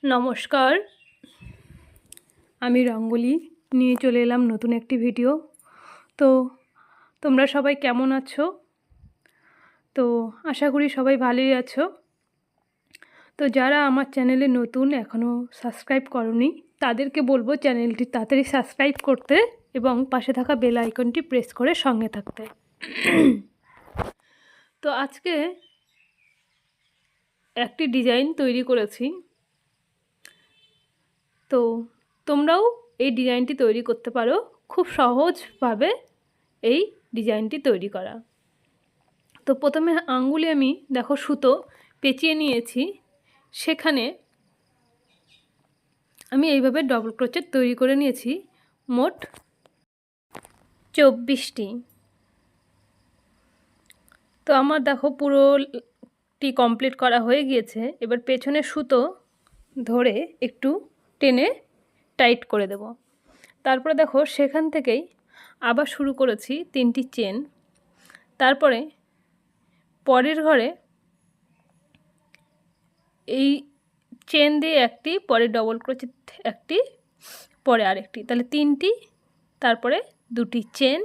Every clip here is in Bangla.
নমস্কার, আমি রঙ্গোলি নিয়ে চলে এলাম নতুন একটি ভিডিও। তো তোমরা সবাই কেমন আছো? তো আশা করি সবাই ভালোই আছো। তো যারা আমার চ্যানেলে নতুন এখনও সাবস্ক্রাইব করোনি তাদেরকে বলবো চ্যানেলটি তাড়াতাড়ি সাবস্ক্রাইব করতে এবং পাশে থাকা বেল আইকনটি প্রেস করে সঙ্গে থাকতে। তো আজকে একটি ডিজাইন তৈরি করেছি। তো তোমরাও এই ডিজাইনটি তৈরি করতে পারো, খুব সহজভাবে এই ডিজাইনটি তৈরি করা। তো প্রথমে আঙ্গুলে আমি দেখো সুতো পেঁচিয়ে নিয়েছি, সেখানে আমি এইভাবে ডবল ক্রোচেট তৈরি করে নিয়েছি মোট 24টি। তো আমার দেখো পুরোটি কমপ্লিট করা হয়ে গিয়েছে। এবার পেছনে সুতো ধরে একটু টেনে টাইট করে দেব। তারপরে দেখো সেখান থেকেই আবার শুরু করেছি 3টি চেন। তারপরে পরের ঘরে এই চেন দিয়ে একটি, পরে ডবল ক্রোচেট একটি, পরে আরেকটি, তাহলে 3টি, তারপরে 2টি চেন,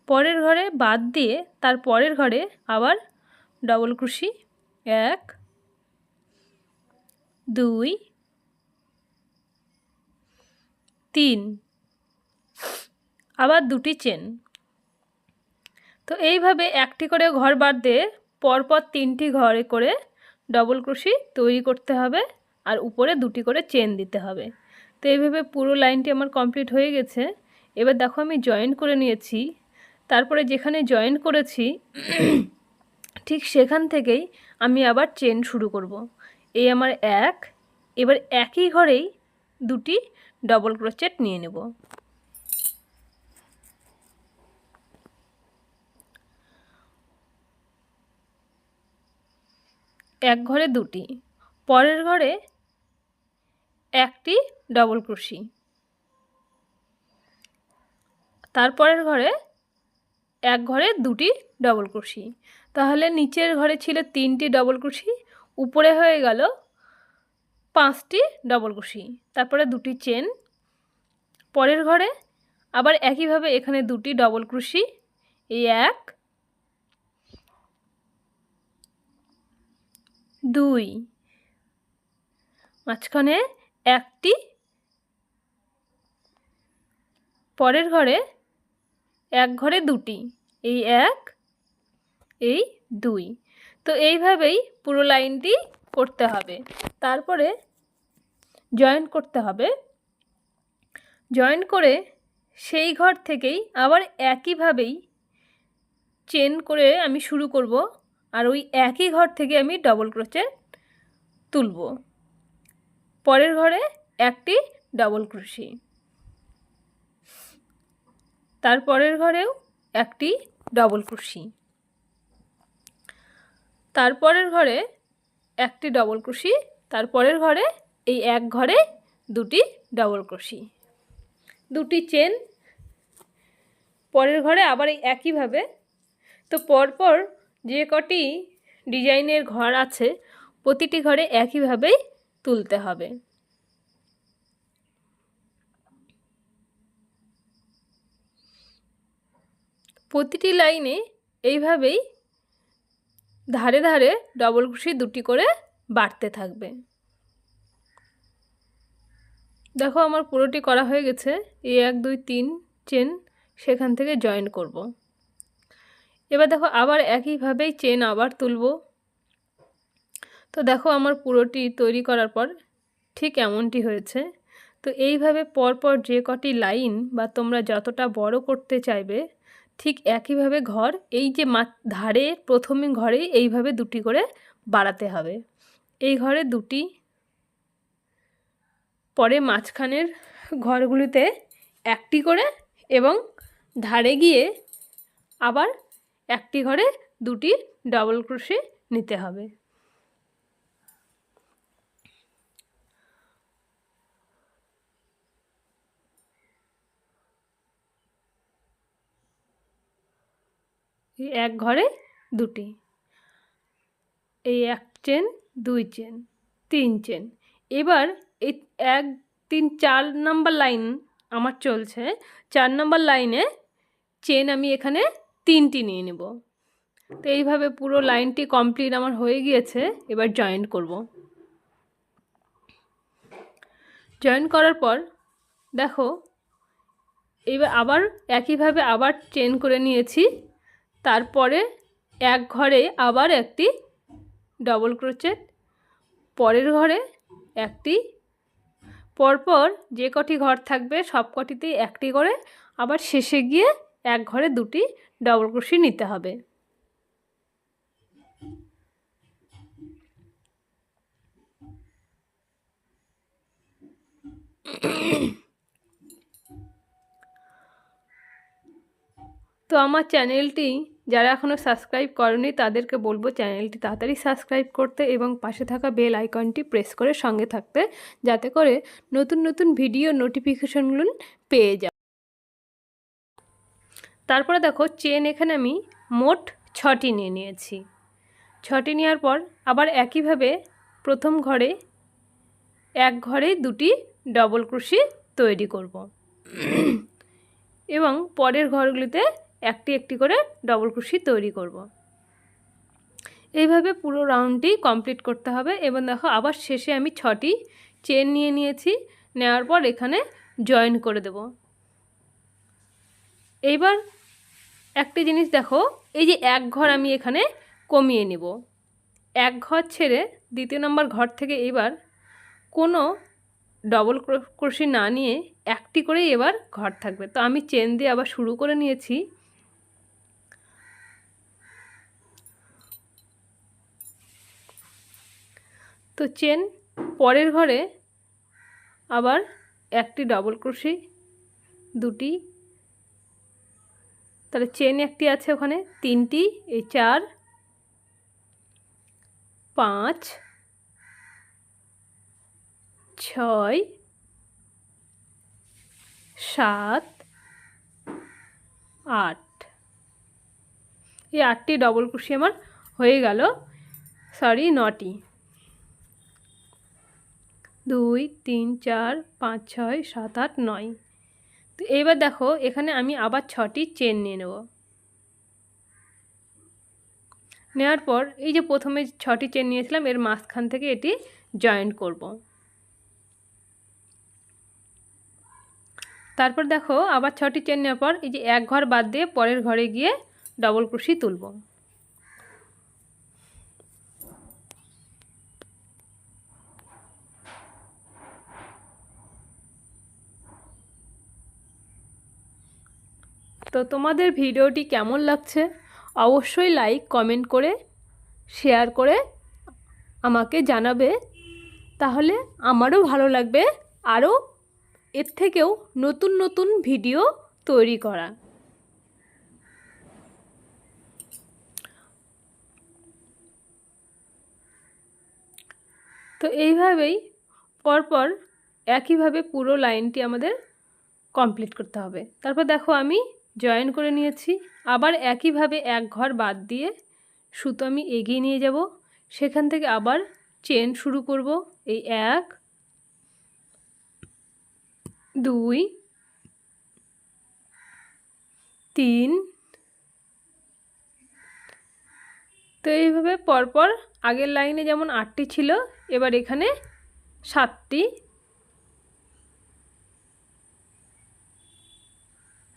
পরের ঘরে বাদ দিয়ে তার পরের ঘরে আবার ডবল ক্রোশি 1 2 3, আবার 2টি চেন। তো এইভাবে একটি করে ঘর বাদ দিয়ে পরপর 3টি ঘরে করে ডবল ক্রোশি তৈরি করতে হবে, আর উপরে 2টি করে চেন দিতে হবে। তো এইভাবে পুরো লাইনটি আমার কমপ্লিট হয়ে গেছে। এবার দেখো আমি জয়েন করে নিয়েছি। তারপরে যেখানে জয়েন করেছি ঠিক সেখান থেকেই আমি আবার চেন শুরু করব। এই আমার 1, এবার একই ঘরেই 2টি ডবল ক্রোচেট নিয়ে নেব। এক ঘরে 2টি, পরের ঘরে একটি ডবল ক্রোশি, তারপরের ঘরে এক ঘরে 2টি ডবল ক্রোশি। তাহলে নিচের ঘরে ছিল 3টি ডবল ক্রোশি, উপরে হয়ে গেল 5টি ডবল ক্রোশি, তারপরে 2টি চেন, পরের ঘরে আবার একইভাবে এখানে 2টি ডবল ক্রোশি, এই 1 2, মাঝখানে একটি, পরের ঘরে এক ঘরে 2টি, এই 1 এই 2। তো এইভাবেই পুরো লাইনটি করতে হবে। তারপরে জয়েন করতে হবে। জয়েন করে সেই ঘর থেকেই আবার একইভাবেই চেন করে আমি শুরু করব, আর ওই একই ঘর থেকে আমি ডবল ক্রোচেট তুলব। পরের ঘরে একটি ডবল ক্রোশি, তারপরের ঘরেও একটি ডবল ক্রোশি, তারপরের ঘরে একটি ডবল ক্রোশি, তারপরের ঘরে এই এক ঘরে 2টি ডবল ক্রোশি, 2টি চেন, পরের ঘরে আবার এই একইভাবে। তো পরপর যে কটি ডিজাইনের ঘর আছে প্রতিটি ঘরে একইভাবেই তুলতে হবে। প্রতিটি লাইনে এইভাবেই ধারে ধারে ডবল ক্রোশি 2টি করে বাড়তে থাকবে। দেখো আমার পুরোটি করা হয়ে গেছে। এই 1 2 3 চেন সেখান থেকে জয়েন করব। এবার দেখো আবার একইভাবেই চেন আবার তুলব। তো দেখো আমার পুরোটি তৈরি করার পর ঠিক এমনটি হয়েছে। তো এইভাবে পরপর যে কটি লাইন বা তোমরা যতটা বড় করতে চাইবে ঠিক একইভাবে ঘর, এই যে ধারে প্রথমে ঘরেই এইভাবে 2টি করে বাড়াতে হবে। এই ঘরে 2টি, পরে মাঝখানের ঘরগুলিতে একটি করে, এবং ধারে গিয়ে আবার একটি ঘরে 2টি ডবল ক্রোশি নিতে হবে। এই এক ঘরে 2টি, এই 1 চেন 2 চেন 3 চেন, এবার এই 1 3 4 নাম্বার লাইন আমার চলছে। 4 নাম্বার লাইনে চেন আমি এখানে 3টি নিয়ে নেব। তো এইভাবে পুরো লাইনটি কমপ্লিট আমার হয়ে গিয়েছে। এবার জয়েন করব। জয়েন করার পর দেখো এবার আবার একইভাবে আবার চেন করে নিয়েছি। তারপরে এক ঘরে আবার একটি ডবল ক্রোচেট, পরের ঘরে একটি, পরপর যে কটি ঘর থাকবে সব কটিতেই একটি করে, আবার শেষে গিয়ে এক ঘরে দুটি ডবল ক্রোশি নিতে হবে। তো আমার চ্যানেলটি যারা এখনও সাবস্ক্রাইব করেনি তাদেরকে বলবো চ্যানেলটি তাড়াতাড়ি সাবস্ক্রাইব করতে এবং পাশে থাকা বেল আইকনটি প্রেস করে সঙ্গে থাকতে, যাতে করে নতুন নতুন ভিডিও নোটিফিকেশনগুলো পেয়ে যাও। তারপরে দেখো চেন এখানে আমি মোট 6টি নিয়ে নিয়েছি। 6টি নেওয়ার পর আবার একইভাবে প্রথম ঘরে এক ঘরে দুটি ডবল ক্রোশি তৈরি করব এবং পরের ঘরগুলিতে একটি একটি করে ডবল ক্রোশি তৈরি করব। এইভাবে পুরো রাউন্ডটি কমপ্লিট করতে হবে। এবং দেখো আবার শেষে আমি 6টি চেন নিয়ে নিয়েছি। নেওয়ার পর এখানে জয়েন করে দেব। এইবার একটি জিনিস দেখো, এই যে এক ঘর আমি এখানে কমিয়ে নেব। এক ঘর ছেড়ে দ্বিতীয় নম্বর ঘর থেকে এবার কোনো ডবল ক্রোশি না নিয়ে একটি করেই এবার ঘর থাকবে। তো আমি চেন দিয়ে আবার শুরু করে নিয়েছি। তো চেন পরের ঘরে আবার একটি ডবল ক্রোশি, দুটি, তাহলে চেন একটি আছে ওখানে, 3টি, এই 4 5 6 7 8, এই 8টি ডবল ক্রোশি আমার হয়ে গেল। সরি 9টি, 2 3 4 5 6 7 8 9। তো এইবার দেখো এখানে আমি আবার 6টি চেন নিয়ে নেব। নেওয়ার পর এই যে প্রথমে 6টি চেন নিয়েছিলাম এর মাঝখান থেকে এটি জয়েন্ট করব। তারপর দেখো আবার 6টি চেন নেওয়ার পর এই যে এক ঘর বাদ দিয়ে পরের ঘরে গিয়ে ডবল ক্রোশি তুলব। তো তোমাদের ভিডিওটি কেমন লাগছে অবশ্যই লাইক কমেন্ট করে শেয়ার করে আমাকে জানাবে, তাহলে আমারও ভালো লাগবে আরও এর থেকেও নতুন নতুন ভিডিও তৈরি করা। তো এইভাবেই পরপর একইভাবে পুরো লাইনটি আমাদের কমপ্লিট করতে হবে। তারপর দেখো আমি জয়েন করে নিয়েছি। আবার একইভাবে এক ঘর বাদ দিয়ে সুতো আমি এগিয়ে নিয়ে যাব। সেখান থেকে আবার চেন শুরু করব। এই 1 2 3, তো এইভাবে পরপর আগের লাইনে যেমন 8টি ছিল এবার এখানে 7টি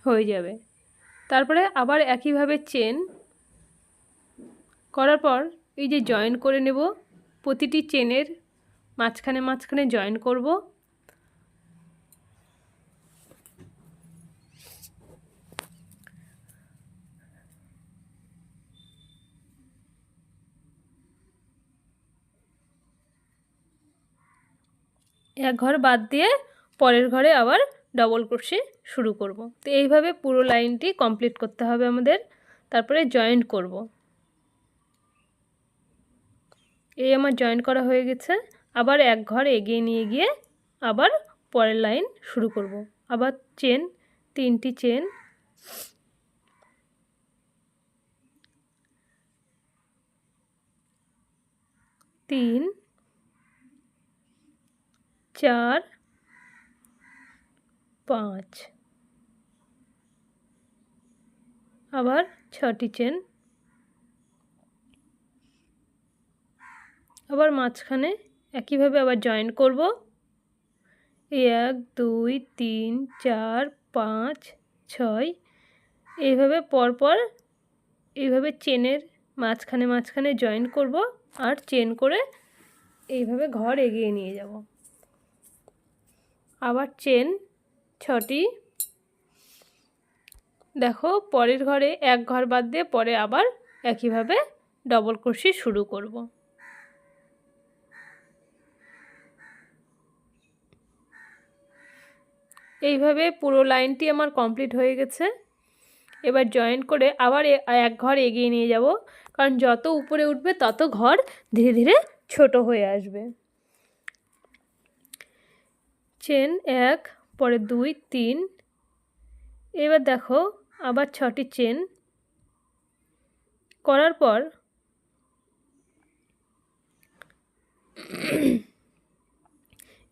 হয়ে যাবে। তারপরে আবার একইভাবে চেন করার পর এই যে জয়েন করে নেব, প্রতিটি চেনের মাঝখানে মাঝখানে জয়েন করব। এক ঘর বাদ দিয়ে পরের ঘরে আবার ডবল ক্রোশে শুরু করব। তো এইভাবে পুরো লাইনটি কমপ্লিট করতে হবে আমাদের। তারপরে জয়েন্ট করব। এই আমার জয়েন করা হয়ে গেছে। আবার এক ঘর এগিয়ে নিয়ে গিয়ে আবার পরের লাইন শুরু করব। আবার চেন, 3টি চেন, তিন 4 5, আবার 6টি চেন, আবার মাঝখানে একইভাবে আবার জয়েন করব। 1 2 3 4 5 6, এইভাবে পরপর এইভাবে চেনের মাঝখানে মাঝখানে জয়েন করব আর চেন করে এইভাবে ঘর এগিয়ে নিয়ে যাব। আবার চেন 6টি, দেখো পরের ঘরে এক ঘর বাদ দিয়ে পরে আবার একইভাবে ডবল ক্রোশি শুরু করব। এইভাবে পুরো লাইনটি আমার কমপ্লিট হয়ে গেছে। এবার জয়েন করে আবার এক ঘর এগিয়ে নিয়ে যাব, কারণ যত উপরে উঠবে তত ঘর ধীরে ধীরে ছোট হয়ে আসবে। চেন 1, পরে 2 3, এবার দেখো আবার 6টি চেন করার পর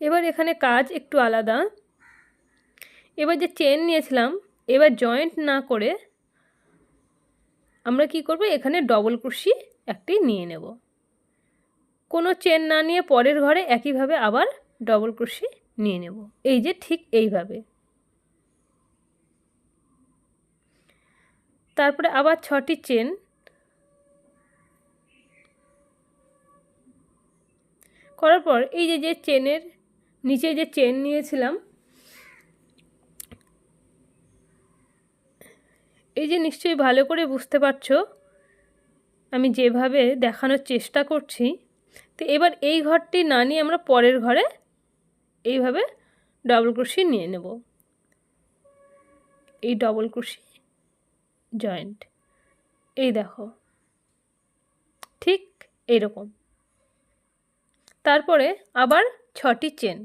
এবার এখানে কাজ একটু আলাদা। এবার যে চেন নিয়েছিলাম, এবার জয়েন্ট না করে আমরা কি করব, এখানে ডবল ক্রোশি একটি নিয়ে নেব। কোনো চেন না নিয়ে পরের ঘরে একইভাবে আবার ডবল ক্রোশি নিয়ে নেব, এই যে ঠিক এইভাবে। তারপরে আবার 6টি চেন করার পর এই যে চেনের নিচে যে চেন নিয়েছিলাম, এই যে নিশ্চয়ই ভালো করে বুঝতে পারছো আমি যেভাবে দেখানোর চেষ্টা করছি। তো এবার এই ঘরটি না নিয়ে আমরা পরের ঘরে এইভাবে ডবল ক্রোশি নিয়ে নেব, এই ডবল ক্রোশি জয়েন্ট, এই দেখো ঠিক এইরকম। তারপরে আবার 6টি চেন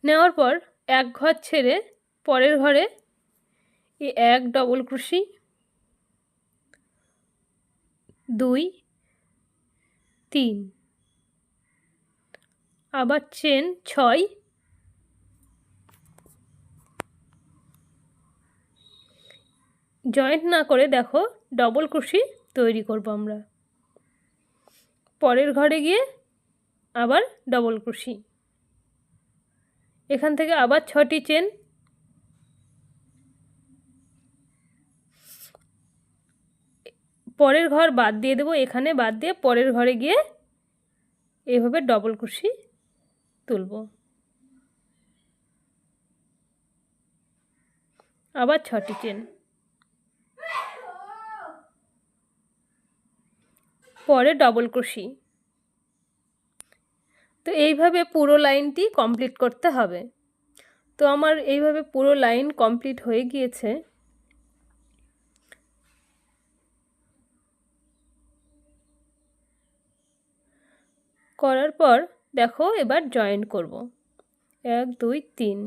নেওয়ার পর এক ঘর ছেড়ে পরের ঘরে এই 1 ডবল ক্রোশি, 2 3, আবার চেন 6, জয়েন্ট না করে দেখো ডবল ক্রোশি তৈরি করব আমরা। পরের ঘরে গিয়ে আবার ডবল ক্রোশি, এখান থেকে আবার 6টি চেন, পরের ঘর বাদ দিয়ে দেবো, এখানে বাদ দিয়ে পরের ঘরে গিয়ে এইভাবে ডবল ক্রোশি তুলব। আবার 6টি চেন, পরে ডবল ক্রোশি। তো এইভাবে পুরো লাইনটি কমপ্লিট করতে হবে। তো আমার এইভাবে পুরো লাইন কমপ্লিট হয়ে গিয়েছে। করার পর দেখো এবার জয়েন করব, 1 2 3,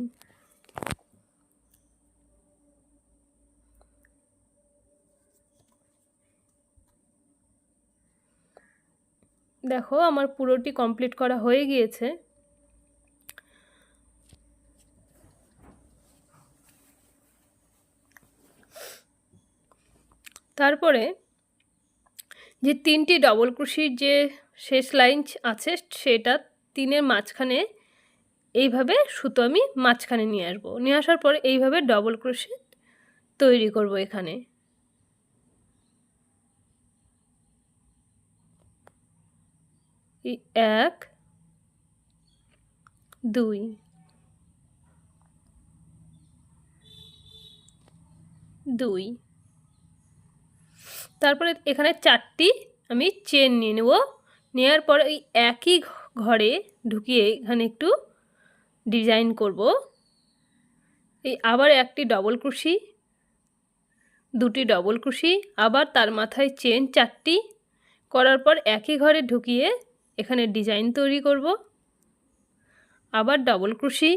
দেখো আমার পুরোটি কমপ্লিট করা হয়ে গিয়েছে। তারপরে যে 3টি ডবল ক্রোশির যে শেষ লাইন আছে, সেটা 3-এর মাঝখানে এইভাবে সুতো আমি মাঝখানে নিয়ে আসবো। নিয়ে আসার পর এইভাবে ডবল ক্রোশি তৈরি করব এখানে। এই 1 2, তারপরে এখানে 4টি আমি চেন নিয়ে নেব। নেওয়ার পর এই একই ঘরে ঢুকিয়ে এখানে একটু ডিজাইন করব। এই আবার একটি ডবল ক্রোশি, 2টি ডবল ক্রোশি, আবার তার মাথায় চেন 4টি করার পর একই ঘরে ঢুকিয়ে এখানে ডিজাইন তৈরি করব। আবার ডবল ক্রোশি,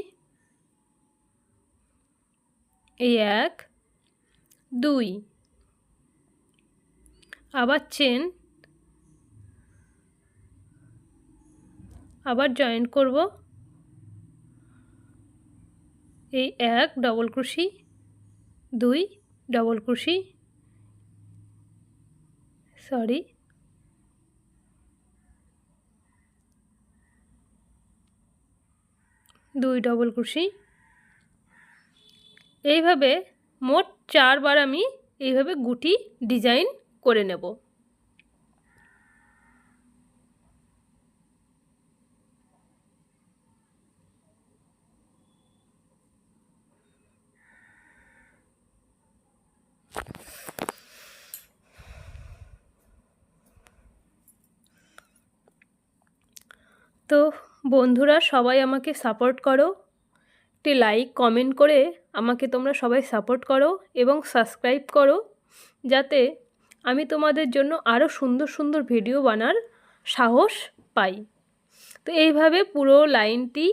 এই 1 2, আবার চেন, আবার জয়েন করব। এই 1 double crochet, 2 double crochet, 2 double crochet. এইভাবে মোট 4 বার আমি এইভাবে গুটি ডিজাইন করে নেব। তো বন্ধুরা, সবাই আমাকে সাপোর্ট করো, একটি লাইক কমেন্ট করে আমাকে তোমরা সবাই সাপোর্ট করো এবং সাবস্ক্রাইব করো, যাতে আমি তোমাদের জন্য আরও সুন্দর সুন্দর ভিডিও বানার সাহস পাই। তো এইভাবে পুরো লাইনটি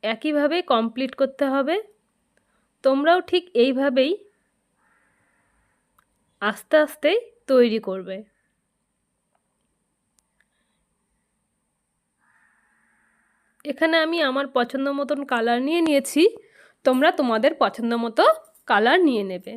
একইভাবে কমপ্লিট করতে হবে। তোমরাও ঠিক এইভাবেই আস্তে আস্তে তৈরি করবে। এখানে আমি আমার পছন্দ মতন কালার নিয়ে নিয়েছি, তোমরা তোমাদের পছন্দ মতো কালার নিয়ে নেবে।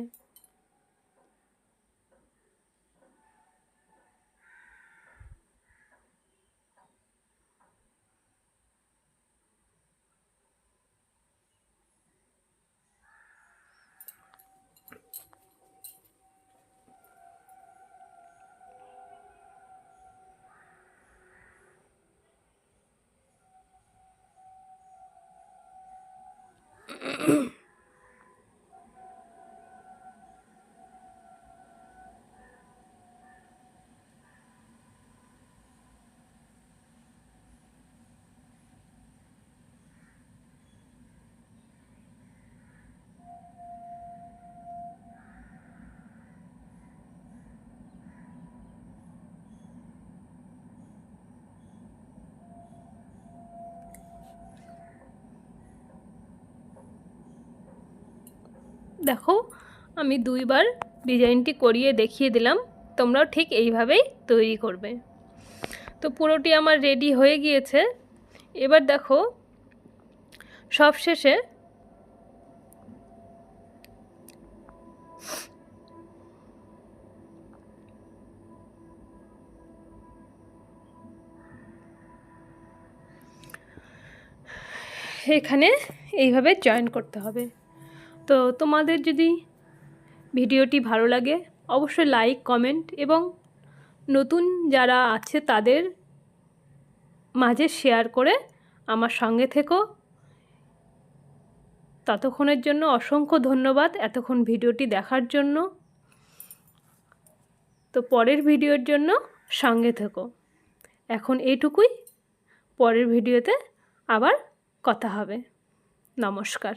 দেখো, আমি 2 বার ডিজাইনটি করিয়ে দেখিয়ে দিলাম, তোমরাও ঠিক এইভাবেই তৈরি করবে। তো পুরোটি আমার রেডি হয়ে গিয়েছে। এবার দেখো, সবশেষে এখানে এইভাবে জয়েন করতে হবে। তো তোমাদের যদি ভিডিওটি ভালো লাগে অবশ্যই লাইক কমেন্ট এবং নতুন যারা আছে তাদের মাঝে শেয়ার করে আমার সঙ্গে থেকো। ততক্ষণের জন্য অসংখ্য ধন্যবাদ এতক্ষণ ভিডিওটি দেখার জন্য। তো পরের ভিডিওর জন্য সঙ্গে থেকো। এখন এইটুকুই, পরের ভিডিওতে আবার কথা হবে। নমস্কার।